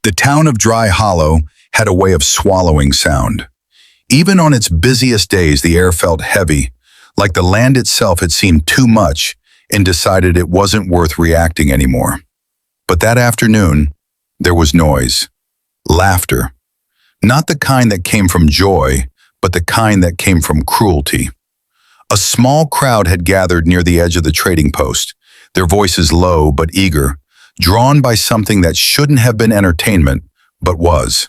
The town of Dry Hollow had a way of swallowing sound. Even on its busiest days, the air felt heavy, like the land itself had seen too much and decided it wasn't worth reacting anymore. But that afternoon, there was noise. Laughter. Not the kind that came from joy, but the kind that came from cruelty. A small crowd had gathered near the edge of the trading post, their voices low but eager, drawn by something that shouldn't have been entertainment, but was.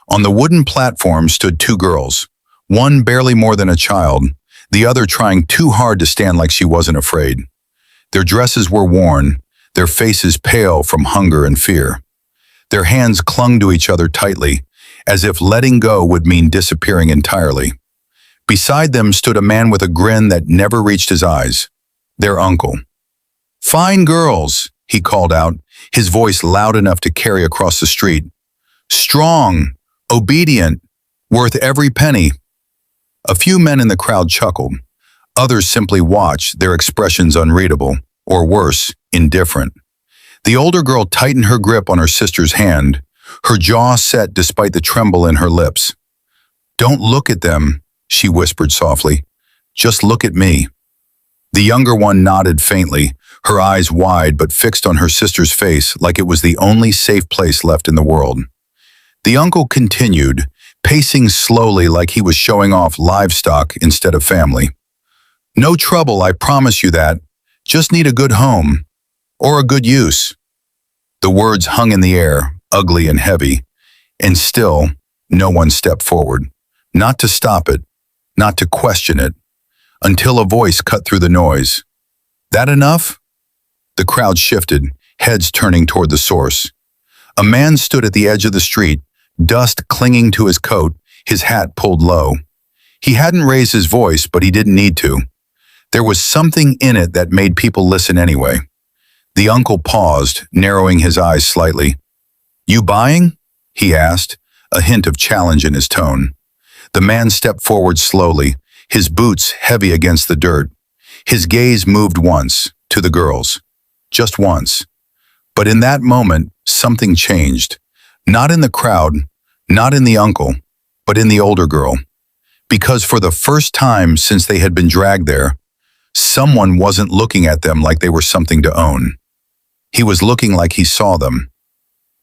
On the wooden platform stood two girls, one barely more than a child, the other trying too hard to stand like she wasn't afraid. Their dresses were worn, their faces pale from hunger and fear. Their hands clung to each other tightly, as if letting go would mean disappearing entirely. Beside them stood a man with a grin that never reached his eyes, their uncle. "Fine girls," he called out, his voice loud enough to carry across the street. "Strong, obedient, worth every penny." A few men in the crowd chuckled. Others simply watched, their expressions unreadable, or worse, indifferent. The older girl tightened her grip on her sister's hand, her jaw set despite the tremble in her lips. "Don't look at them," she whispered softly. "Just look at me." The younger one nodded faintly, her eyes wide but fixed on her sister's face like it was the only safe place left in the world. The uncle continued, pacing slowly like he was showing off livestock instead of family. "No trouble, I promise you that. Just need a good home. Or a good use." The words hung in the air, ugly and heavy, and still, no one stepped forward. Not to stop it, not to question it, until a voice cut through the noise. "That enough?" The crowd shifted, heads turning toward the source. A man stood at the edge of the street, dust clinging to his coat, his hat pulled low. He hadn't raised his voice, but he didn't need to. There was something in it that made people listen anyway. The uncle paused, narrowing his eyes slightly. "You buying?" he asked, a hint of challenge in his tone. The man stepped forward slowly, his boots heavy against the dirt. His gaze moved once, to the girls. Just once. But in that moment, something changed. Not in the crowd, not in the uncle, but in the older girl. Because for the first time since they had been dragged there, someone wasn't looking at them like they were something to own. He was looking like he saw them.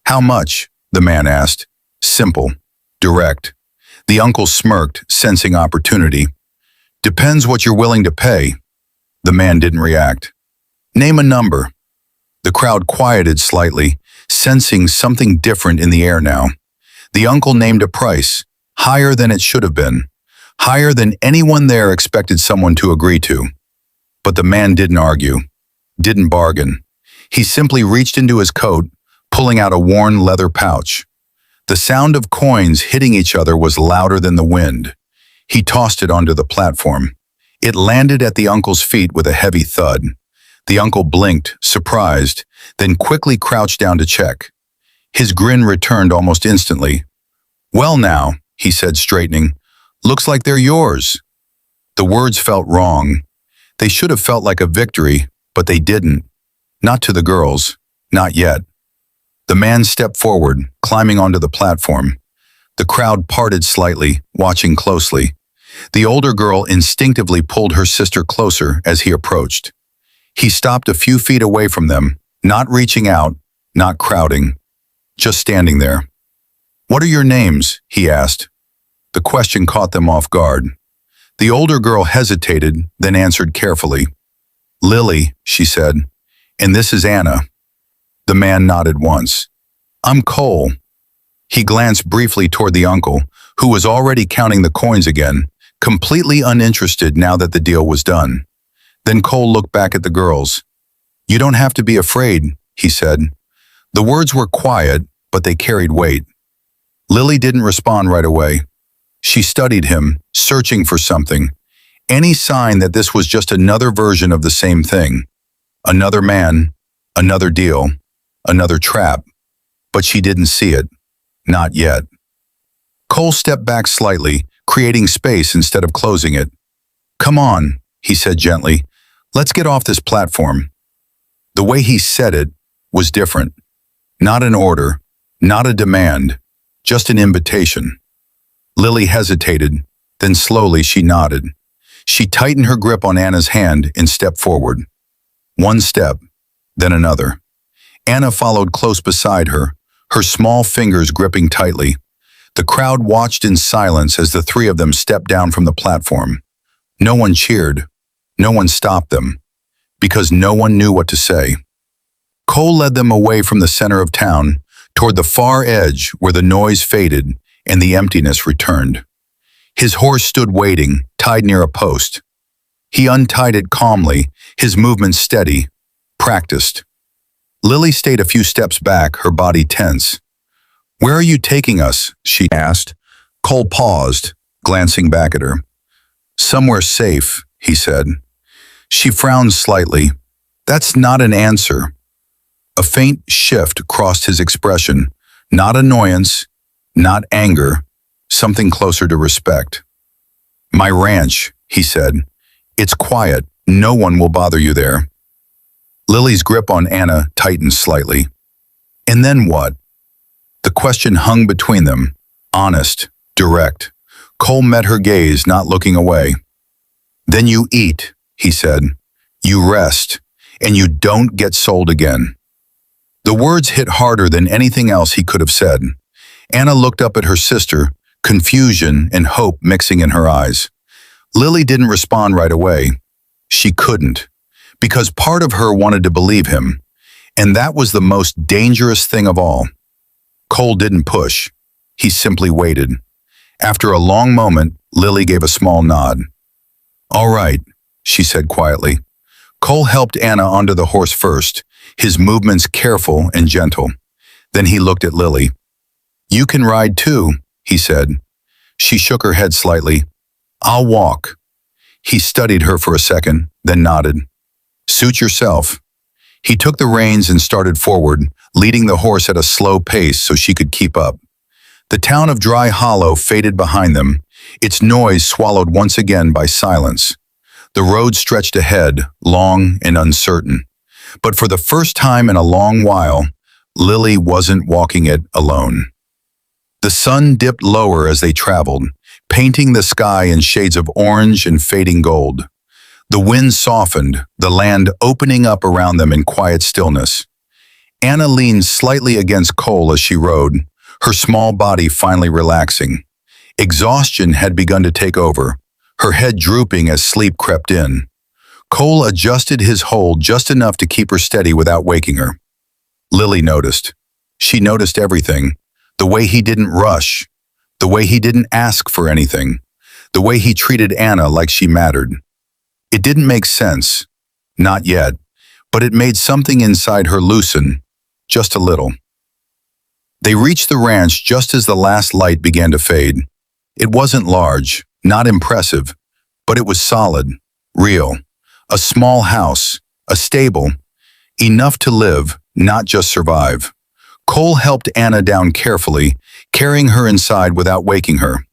"How much?" the man asked. Simple, direct. The uncle smirked, sensing opportunity. "Depends what you're willing to pay." The man didn't react. "Name a number." The crowd quieted slightly, sensing something different in the air now. The uncle named a price, higher than it should have been, higher than anyone there expected someone to agree to. But the man didn't argue, didn't bargain. He simply reached into his coat, pulling out a worn leather pouch. The sound of coins hitting each other was louder than the wind. He tossed it onto the platform. It landed at the uncle's feet with a heavy thud. The uncle blinked, surprised, then quickly crouched down to check. His grin returned almost instantly. "Well now," he said, straightening, "looks like they're yours." The words felt wrong. They should have felt like a victory, but they didn't. Not to the girls, not yet. The man stepped forward, climbing onto the platform. The crowd parted slightly, watching closely. The older girl instinctively pulled her sister closer as he approached. He stopped a few feet away from them, not reaching out, not crowding, just standing there. "What are your names?" he asked. The question caught them off guard. The older girl hesitated, then answered carefully. "Lily," she said, "and this is Anna." The man nodded once. "I'm Cole." He glanced briefly toward the uncle, who was already counting the coins again, completely uninterested now that the deal was done. Then Cole looked back at the girls. "You don't have to be afraid," he said. The words were quiet, but they carried weight. Lily didn't respond right away. She studied him, searching for something, any sign that this was just another version of the same thing. Another man, another deal, another trap. But she didn't see it. Not yet. Cole stepped back slightly, creating space instead of closing it. "Come on," he said gently. "Let's get off this platform." The way he said it was different. Not an order, Not a demand, just an invitation. Lily hesitated, then slowly she nodded. She tightened her grip on Anna's hand and stepped forward. One step, then another. Anna followed close beside her, her small fingers gripping tightly. The crowd watched in silence as the three of them stepped down from the platform. No one cheered. No one stopped them, because no one knew what to say. Cole led them away from the center of town, toward the far edge where the noise faded and the emptiness returned. His horse stood waiting, tied near a post. He untied it calmly, his movements steady, practiced. Lily stayed a few steps back, her body tense. "Where are you taking us?" she asked. Cole paused, glancing back at her. "Somewhere safe," he said. She frowned slightly. "That's not an answer." A faint shift crossed his expression, not annoyance, not anger, something closer to respect. "My ranch," he said. "It's quiet. No one will bother you there." Lily's grip on Anna tightened slightly. "And then what?" The question hung between them, honest, direct. Cole met her gaze, not looking away. "Then you eat," he said. "You rest, and you don't get sold again." The words hit harder than anything else he could have said. Anna looked up at her sister, confusion and hope mixing in her eyes. Lily didn't respond right away. She couldn't, because part of her wanted to believe him, and that was the most dangerous thing of all. Cole didn't push. He simply waited. After a long moment, Lily gave a small nod. "All right," she said quietly. Cole helped Anna onto the horse first, his movements careful and gentle. Then he looked at Lily. "You can ride too," he said. She shook her head slightly. "I'll walk." He studied her for a second, then nodded. "Suit yourself." He took the reins and started forward, leading the horse at a slow pace so she could keep up. The town of Dry Hollow faded behind them, its noise swallowed once again by silence. The road stretched ahead, long and uncertain. But for the first time in a long while, Lily wasn't walking it alone. The sun dipped lower as they traveled, painting the sky in shades of orange and fading gold. The wind softened, the land opening up around them in quiet stillness. Anna leaned slightly against Cole as she rode, her small body finally relaxing. Exhaustion had begun to take over, her head drooping as sleep crept in. Cole adjusted his hold just enough to keep her steady without waking her. Lily noticed. She noticed everything. The way he didn't rush. The way he didn't ask for anything. The way he treated Anna like she mattered. It didn't make sense. Not yet. But it made something inside her loosen. Just a little. They reached the ranch just as the last light began to fade. It wasn't large, not impressive, but it was solid, real. A small house, a stable, enough to live, not just survive. Cole helped Anna down carefully, carrying her inside without waking her.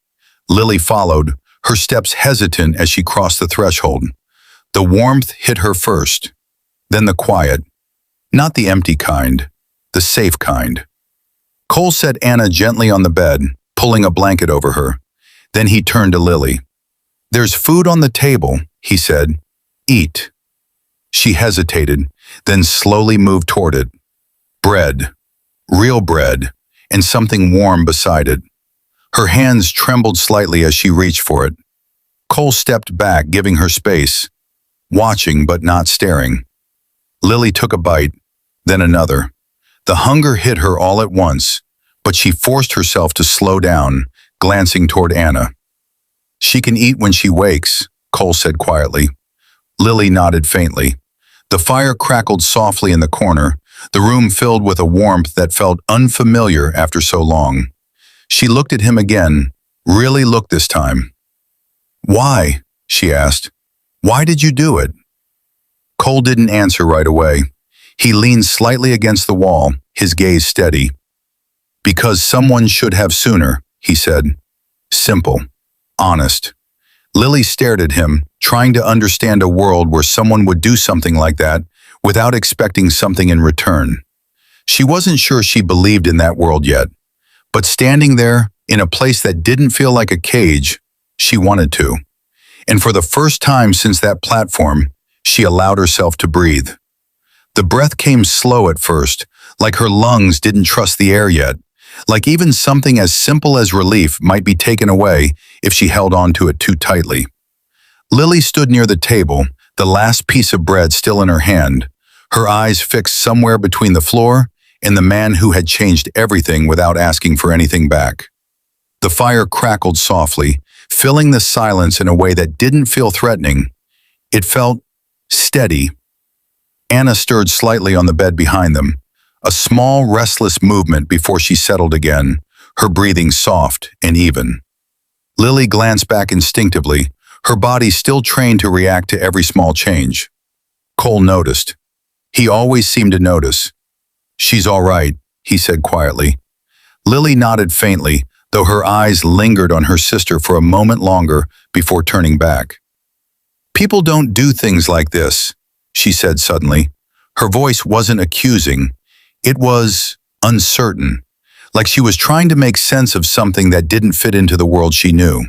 Lily followed, her steps hesitant as she crossed the threshold. The warmth hit her first, then the quiet. Not the empty kind, the safe kind. Cole set Anna gently on the bed, pulling a blanket over her. Then he turned to Lily. "There's food on the table," he said. "Eat." She hesitated, then slowly moved toward it. Bread, real bread, and something warm beside it. Her hands trembled slightly as she reached for it. Cole stepped back, giving her space, watching but not staring. Lily took a bite, then another. The hunger hit her all at once, but she forced herself to slow down, glancing toward Anna. "She can eat when she wakes," Cole said quietly. Lily nodded faintly. The fire crackled softly in the corner, the room filled with a warmth that felt unfamiliar after so long. She looked at him again, really looked this time. "Why?" she asked. "Why did you do it?" Cole didn't answer right away. He leaned slightly against the wall, his gaze steady. "Because someone should have sooner," he said. Simple, honest. Lily stared at him, trying to understand a world where someone would do something like that without expecting something in return. She wasn't sure she believed in that world yet, but standing there, in a place that didn't feel like a cage, she wanted to. And for the first time since that platform, she allowed herself to breathe. The breath came slow at first, like her lungs didn't trust the air yet, like even something as simple as relief might be taken away if she held on to it too tightly. Lily stood near the table, the last piece of bread still in her hand, her eyes fixed somewhere between the floor and the man who had changed everything without asking for anything back. The fire crackled softly, filling the silence in a way that didn't feel threatening. It felt steady. Anna stirred slightly on the bed behind them, a small, restless movement before she settled again, her breathing soft and even. Lily glanced back instinctively, her body still trained to react to every small change. Cole noticed. He always seemed to notice. "She's all right," he said quietly. Lily nodded faintly, though her eyes lingered on her sister for a moment longer before turning back. "People don't do things like this," she said suddenly. Her voice wasn't accusing. It was uncertain, like she was trying to make sense of something that didn't fit into the world she knew.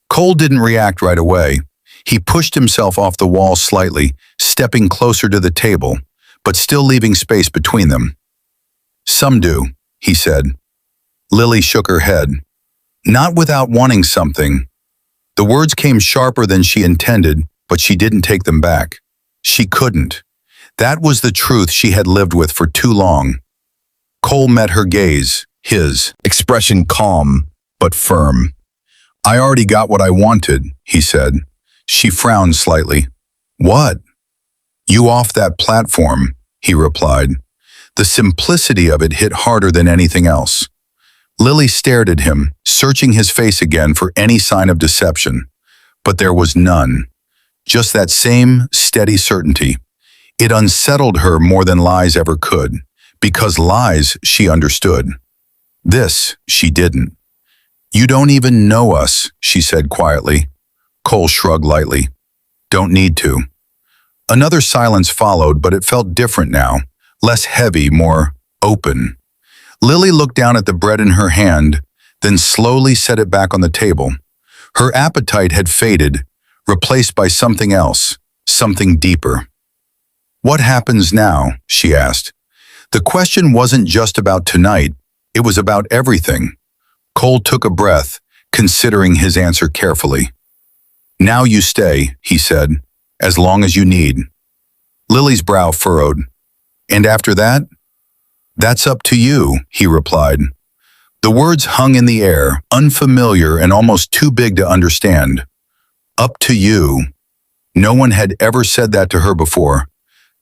Cole didn't react right away. He pushed himself off the wall slightly, stepping closer to the table, but still leaving space between them. "Some do," he said. Lily shook her head. "Not without wanting something." The words came sharper than she intended, but she didn't take them back. She couldn't. That was the truth she had lived with for too long. Cole met her gaze, his expression calm but firm. "I already got what I wanted," he said. She frowned slightly. "What?" "You off that platform," he replied. The simplicity of it hit harder than anything else. Lily stared at him, searching his face again for any sign of deception. But there was none. Just that same steady certainty. It unsettled her more than lies ever could, because lies she understood. This she didn't. "You don't even know us," she said quietly. Cole shrugged lightly. "Don't need to." Another silence followed, but it felt different now, less heavy, more open. Lily looked down at the bread in her hand, then slowly set it back on the table. Her appetite had faded, replaced by something else, something deeper. "What happens now?" she asked. The question wasn't just about tonight, it was about everything. Cole took a breath, considering his answer carefully. "Now you stay," he said, "as long as you need." Lily's brow furrowed. "And after that?" "That's up to you," he replied. The words hung in the air, unfamiliar and almost too big to understand. Up to you. No one had ever said that to her before.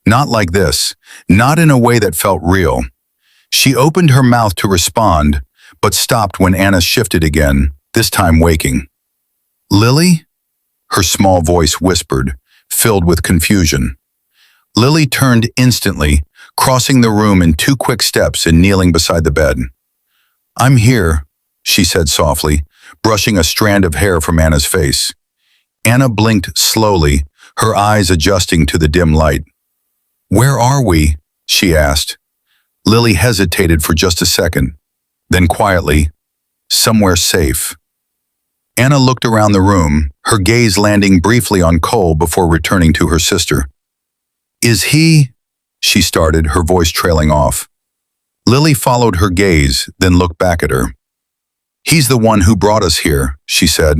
Not like this, not in a way that felt real. She opened her mouth to respond, but stopped when Anna shifted again, this time waking. "Lily?" Her small voice whispered, filled with confusion. Lily turned instantly, crossing the room in 2 quick steps and kneeling beside the bed. "I'm here," she said softly, brushing a strand of hair from Anna's face. Anna blinked slowly, her eyes adjusting to the dim light. "Where are we?" she asked. Lily hesitated for just a second, then quietly, "Somewhere safe." Anna looked around the room, her gaze landing briefly on Cole before returning to her sister. "Is he?" she started, her voice trailing off. Lily followed her gaze, then looked back at her. "He's the one who brought us here," she said.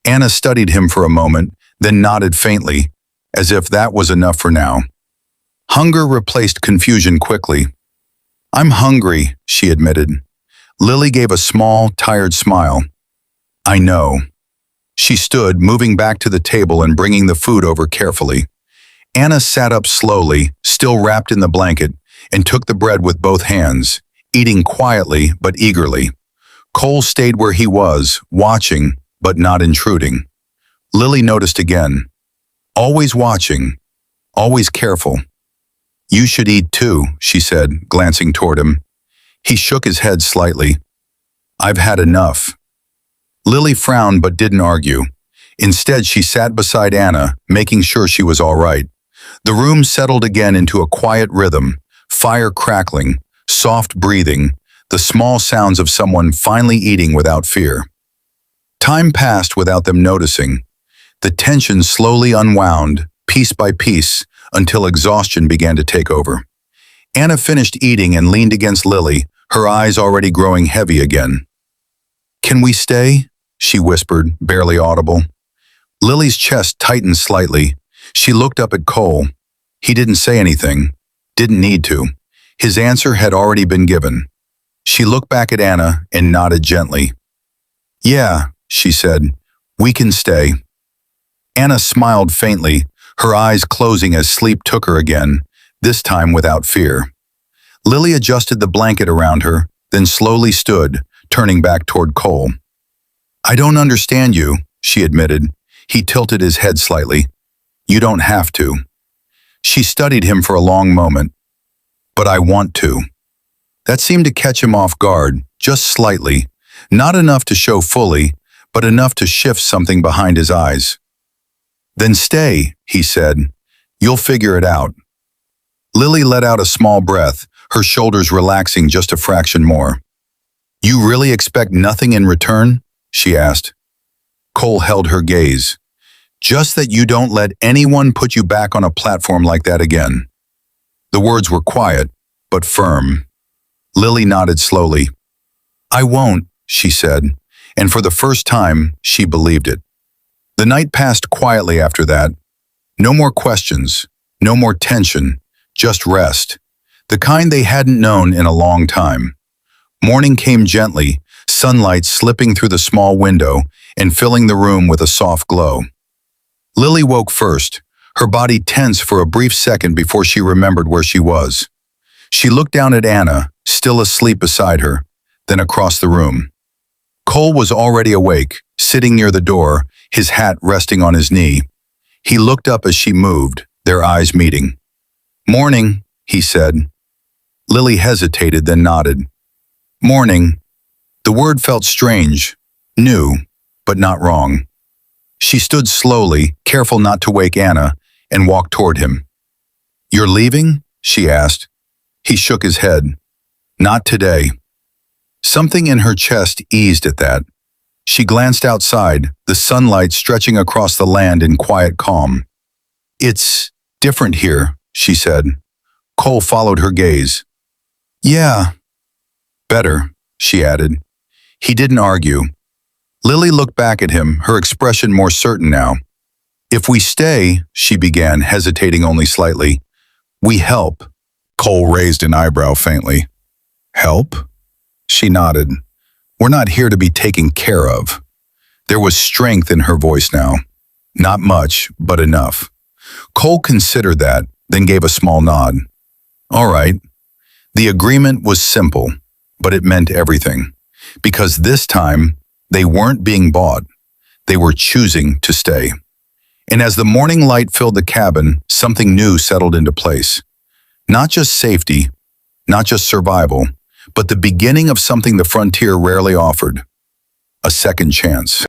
Anna studied him for a moment, then nodded faintly, as if that was enough for now. Hunger replaced confusion quickly. "I'm hungry," she admitted. Lily gave a small, tired smile. "I know." She stood, moving back to the table and bringing the food over carefully. Anna sat up slowly, still wrapped in the blanket, and took the bread with both hands, eating quietly but eagerly. Cole stayed where he was, watching, but not intruding. Lily noticed again. Always watching, always careful. "You should eat too," she said, glancing toward him. He shook his head slightly. "I've had enough." Lily frowned but didn't argue. Instead, she sat beside Anna, making sure she was all right. The room settled again into a quiet rhythm, fire crackling, soft breathing, the small sounds of someone finally eating without fear. Time passed without them noticing. The tension slowly unwound, piece by piece, until exhaustion began to take over. Anna finished eating and leaned against Lily, her eyes already growing heavy again. "Can we stay?" she whispered, barely audible. Lily's chest tightened slightly. She looked up at Cole. He didn't say anything, didn't need to. His answer had already been given. She looked back at Anna and nodded gently. "Yeah," she said, "we can stay." Anna smiled faintly, her eyes closing as sleep took her again, this time without fear. Lily adjusted the blanket around her, then slowly stood, turning back toward Cole. "I don't understand you," she admitted. He tilted his head slightly. "You don't have to." She studied him for a long moment. "But I want to." That seemed to catch him off guard, just slightly, not enough to show fully, but enough to shift something behind his eyes. "Then stay," he said. "You'll figure it out." Lily let out a small breath, her shoulders relaxing just a fraction more. "You really expect nothing in return?" she asked. Cole held her gaze. "Just that you don't let anyone put you back on a platform like that again." The words were quiet, but firm. Lily nodded slowly. "I won't," she said, and for the first time, she believed it. The night passed quietly after that. No more questions, no more tension, just rest, the kind they hadn't known in a long time. Morning came gently, sunlight slipping through the small window and filling the room with a soft glow. Lily woke first, her body tense for a brief second before she remembered where she was. She looked down at Anna, still asleep beside her, then across the room. Cole was already awake, sitting near the door, his hat resting on his knee. He looked up as she moved, their eyes meeting. "Morning," he said. Lily hesitated, then nodded. "Morning." The word felt strange, new, but not wrong. She stood slowly, careful not to wake Anna, and walked toward him. "You're leaving?" she asked. He shook his head. "Not today." Something in her chest eased at that. She glanced outside, the sunlight stretching across the land in quiet calm. "It's different here," she said. Cole followed her gaze. "Yeah." "Better," she added. He didn't argue. Lily looked back at him, her expression more certain now. "If we stay," she began, hesitating only slightly, "we help." Cole raised an eyebrow faintly. "Help?" She nodded. "We're not here to be taken care of." There was strength in her voice now. Not much, but enough. Cole considered that, then gave a small nod. "All right." The agreement was simple, but it meant everything. Because this time, they weren't being bought. They were choosing to stay. And as the morning light filled the cabin, something new settled into place. Not just safety, not just survival, but the beginning of something the frontier rarely offered. A second chance.